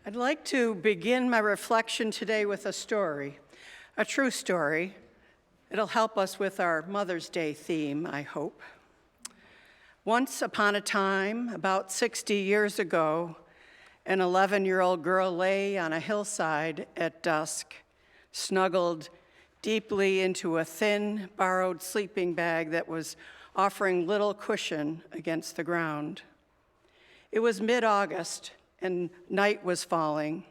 I'd like to begin my reflection today with a story, a true story. It'll help us with our Mother's Day theme, I hope. Once upon a time, about 60 years ago, an 11-year-old girl lay on a hillside at dusk, snuggled deeply into a thin, borrowed sleeping bag that was offering little cushion against the ground. It was mid-August, and night was falling,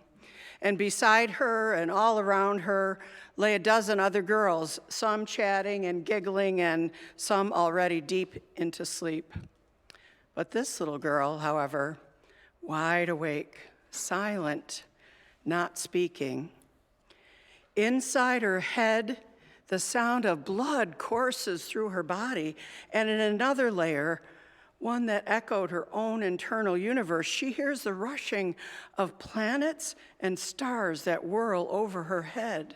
and beside her and all around her lay a dozen other girls, some chatting and giggling and some already deep into sleep. But this little girl, however, wide awake, silent, not speaking. Inside her head, the sound of blood courses through her body, and in another layer, one that echoed her own internal universe, she hears the rushing of planets and stars that whirl over her head.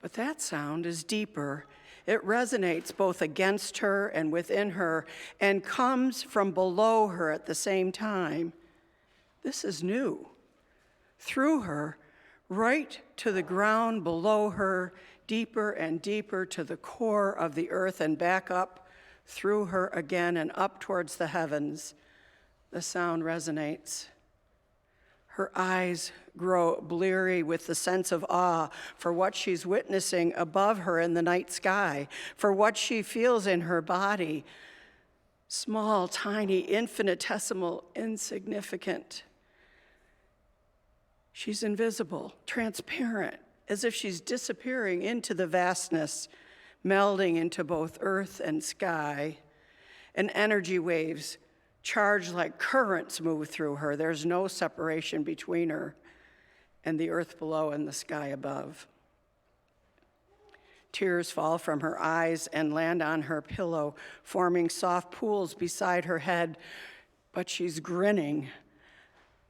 But that sound is deeper. It resonates both against her and within her and comes from below her at the same time. This is new. Through her, right to the ground below her, deeper and deeper to the core of the earth and back up through her again and up towards the heavens. The sound resonates. Her eyes grow bleary with the sense of awe for what she's witnessing above her in the night sky, for what she feels in her body. Small, tiny, infinitesimal, insignificant. She's invisible, transparent, as if she's disappearing into the vastness, melding into both earth and sky, and energy waves charged like currents move through her. There's no separation between her and the earth below and the sky above. Tears fall from her eyes and land on her pillow, forming soft pools beside her head, but she's grinning.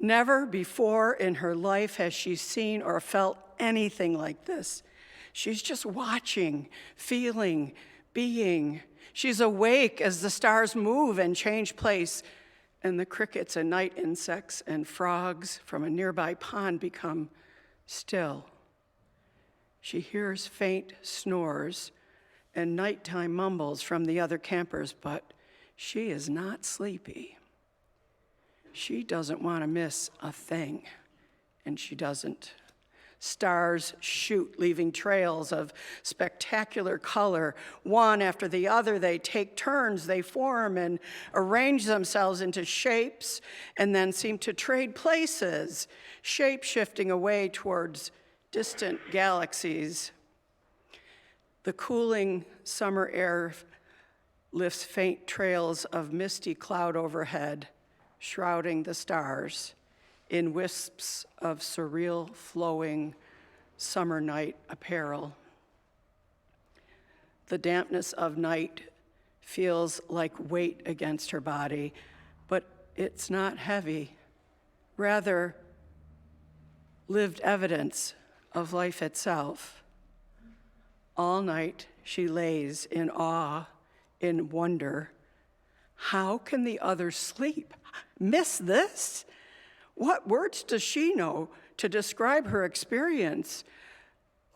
Never before in her life has she seen or felt anything like this. She's just watching, feeling, being. She's awake as the stars move and change place, and the crickets and night insects and frogs from a nearby pond become still. She hears faint snores and nighttime mumbles from the other campers, but she is not sleepy. She doesn't want to miss a thing, and she doesn't. Stars shoot, leaving trails of spectacular color. One after the other, they take turns, they form and arrange themselves into shapes and then seem to trade places, shape-shifting away towards distant galaxies. The cooling summer air lifts faint trails of misty cloud overhead, shrouding the stars in wisps of surreal, flowing summer night apparel. The dampness of night feels like weight against her body, but it's not heavy, rather lived evidence of life itself. All night she lays in awe, in wonder. How can the others sleep? Miss this? What words does she know to describe her experience?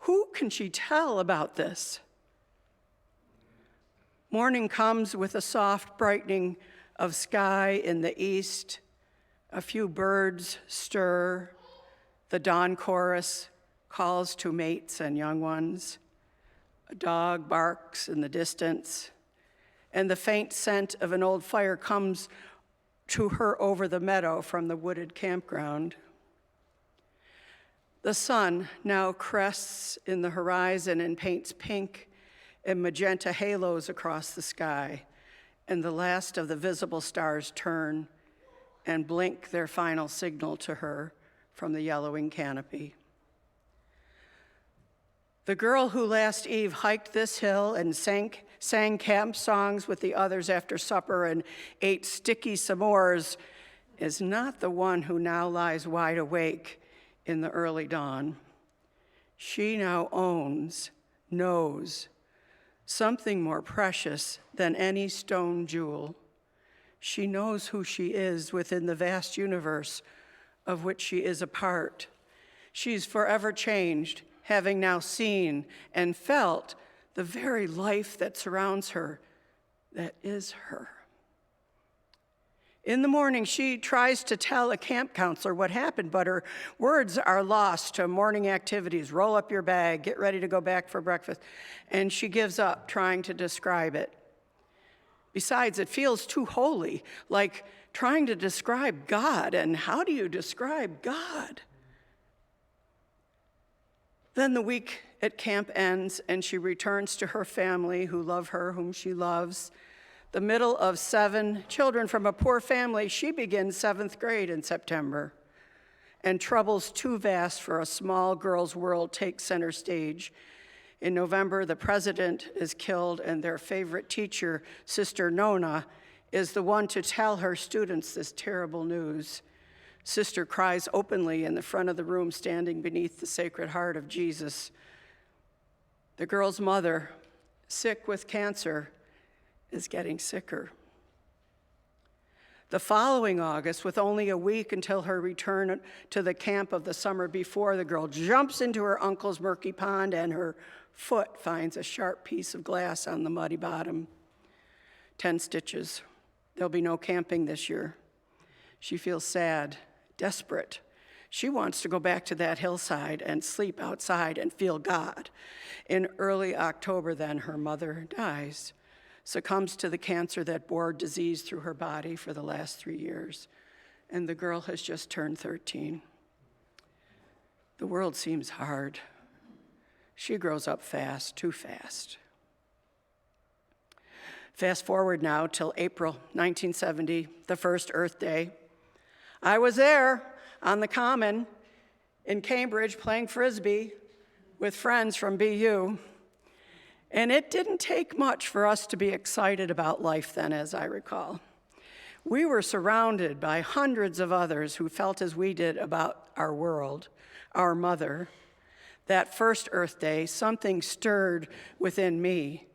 Who can she tell about this? Morning comes with a soft brightening of sky in the east. A few birds stir. The dawn chorus calls to mates and young ones. A dog barks in the distance, and the faint scent of an old fire comes to her over the meadow from the wooded campground. The sun now crests in the horizon and paints pink and magenta halos across the sky, and the last of the visible stars turn and blink their final signal to her from the yellowing canopy. The girl who last eve hiked this hill and sang camp songs with the others after supper and ate sticky s'mores is not the one who now lies wide awake in the early dawn. She now knows something more precious than any stone jewel. She knows who she is within the vast universe of which she is a part. She's forever changed, having now seen and felt the very life that surrounds her, that is her. In the morning, she tries to tell a camp counselor what happened, but her words are lost to morning activities. Roll up your bag, get ready to go back for breakfast. And she gives up trying to describe it. Besides, it feels too holy, like trying to describe God. And how do you describe God? Then the week at camp ends, and she returns to her family who love her, whom she loves. The middle of 7 children from a poor family, she begins 7th grade in September. And troubles too vast for a small girl's world take center stage. In November, the president is killed, and their favorite teacher, Sister Nona, is the one to tell her students this terrible news. Sister cries openly in the front of the room, standing beneath the Sacred Heart of Jesus. The girl's mother, sick with cancer, is getting sicker. The following August, with only a week until her return to the camp of the summer before, the girl jumps into her uncle's murky pond, and her foot finds a sharp piece of glass on the muddy bottom. 10 stitches. There'll be no camping this year. She feels sad, desperate. She wants to go back to that hillside and sleep outside and feel God. In early October, then, her mother dies, succumbs to the cancer that bore disease through her body for the last 3 years, and the girl has just turned 13. The world seems hard. She grows up fast, too fast. Fast forward now till April 1970, the first Earth Day. I was there on the Common in Cambridge playing Frisbee with friends from BU. And it didn't take much for us to be excited about life then, as I recall. We were surrounded by hundreds of others who felt as we did about our world, our mother. That first Earth Day, something stirred within me,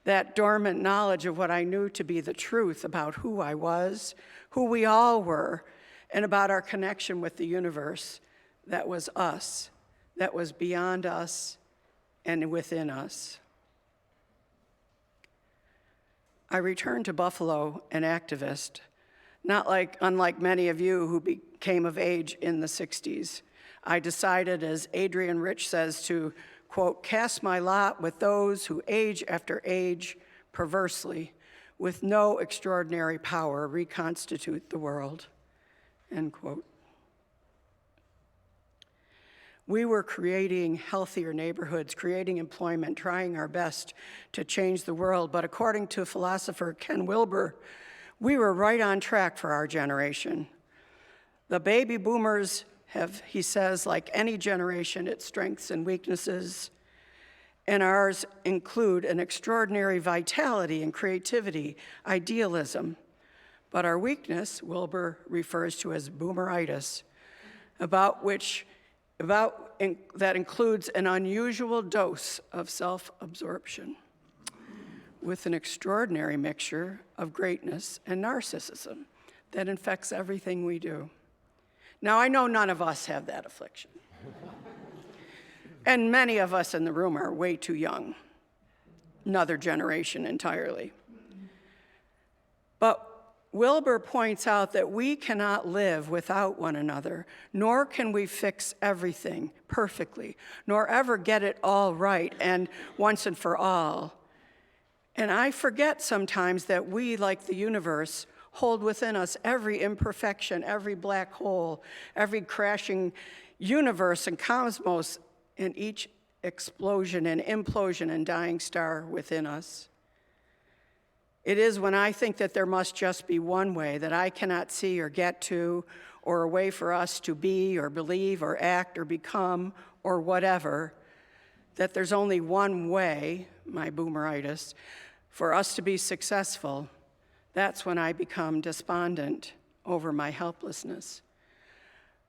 that dormant knowledge of what I knew to be the truth about who I was, who we all were, and about our connection with the universe that was us, that was beyond us and within us. I returned to Buffalo an activist, unlike many of you who became of age in the 60s. I decided, as Adrienne Rich says, to, quote, cast my lot with those who age after age, perversely, with no extraordinary power, reconstitute the world, end quote. We were creating healthier neighborhoods, creating employment, trying our best to change the world. But according to philosopher Ken Wilber, we were right on track for our generation. The baby boomers have, he says, like any generation, its strengths and weaknesses, and ours include an extraordinary vitality and creativity, idealism. But our weakness, Wilber refers to as boomeritis, that includes an unusual dose of self-absorption with an extraordinary mixture of greatness and narcissism that infects everything we do. Now, I know none of us have that affliction. And many of us in the room are way too young, another generation entirely. But Wilber points out that we cannot live without one another, nor can we fix everything perfectly, nor ever get it all right and once and for all. And I forget sometimes that we, like the universe, hold within us every imperfection, every black hole, every crashing universe and cosmos, and each explosion and implosion and dying star within us. It is when I think that there must just be one way that I cannot see or get to, or a way for us to be or believe or act or become or whatever, that there's only one way, my boomeritis, for us to be successful. That's when I become despondent over my helplessness.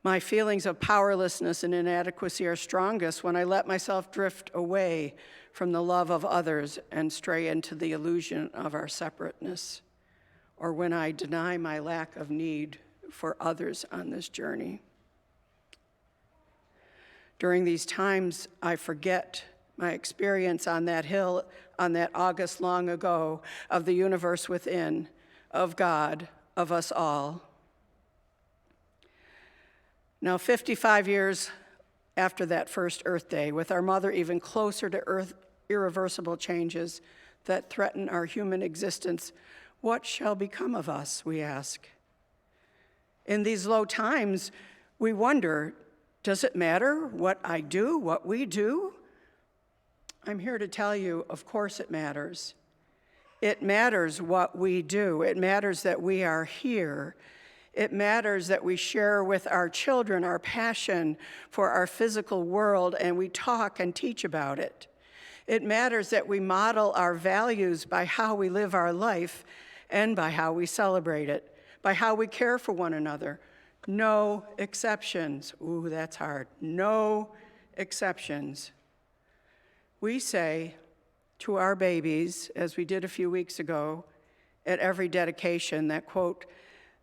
My feelings of powerlessness and inadequacy are strongest when I let myself drift away from the love of others and stray into the illusion of our separateness, or when I deny my lack of need for others on this journey. During these times, I forget my experience on that hill on that August long ago of the universe within, of God, of us all. Now, 55 years after that first Earth Day, with our mother even closer to Earth irreversible changes that threaten our human existence, what shall become of us, we ask? In these low times, we wonder, does it matter what I do, what we do? I'm here to tell you, of course it matters. It matters what we do. It matters that we are here. It matters that we share with our children our passion for our physical world and we talk and teach about it. It matters that we model our values by how we live our life and by how we celebrate it, by how we care for one another. No exceptions. Ooh, that's hard. No exceptions. We say to our babies, as we did a few weeks ago at every dedication, that, quote,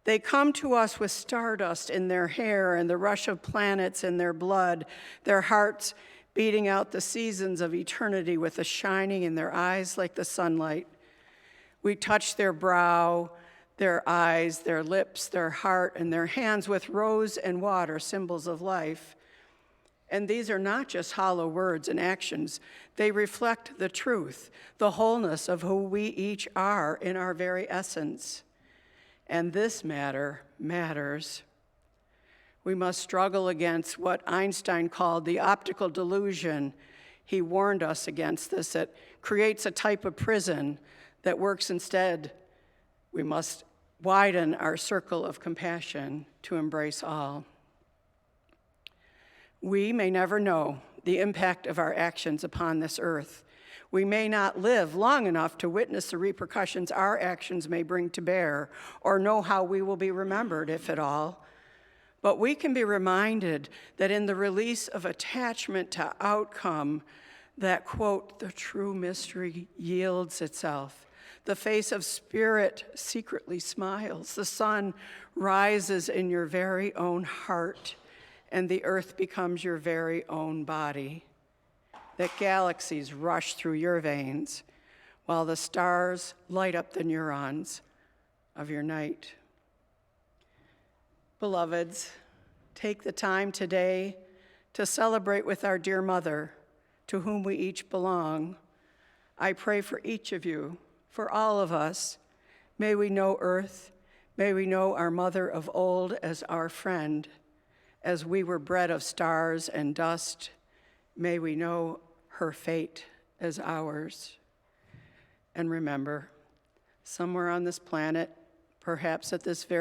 they come to us with stardust in their hair and the rush of planets in their blood, their hearts beating out the seasons of eternity with a shining in their eyes like the sunlight. We touch their brow, their eyes, their lips, their heart, and their hands with rose and water, symbols of life. And these are not just hollow words and actions. They reflect the truth, the wholeness of who we each are in our very essence. And this matters. We must struggle against what Einstein called the optical delusion. He warned us against this, that creates a type of prison that works instead. We must widen our circle of compassion to embrace all. We may never know the impact of our actions upon this earth. We may not live long enough to witness the repercussions our actions may bring to bear, or know how we will be remembered, if at all. But we can be reminded that in the release of attachment to outcome, that, quote, the true mystery yields itself. The face of spirit secretly smiles. The sun rises in your very own heart, and the earth becomes your very own body. That galaxies rush through your veins, while the stars light up the neurons of your night. Beloveds, take the time today to celebrate with our dear mother, to whom we each belong. I pray for each of you, for all of us. May we know Earth, may we know our mother of old as our friend. As we were bred of stars and dust, may we know her fate as ours. And remember, somewhere on this planet, perhaps at this very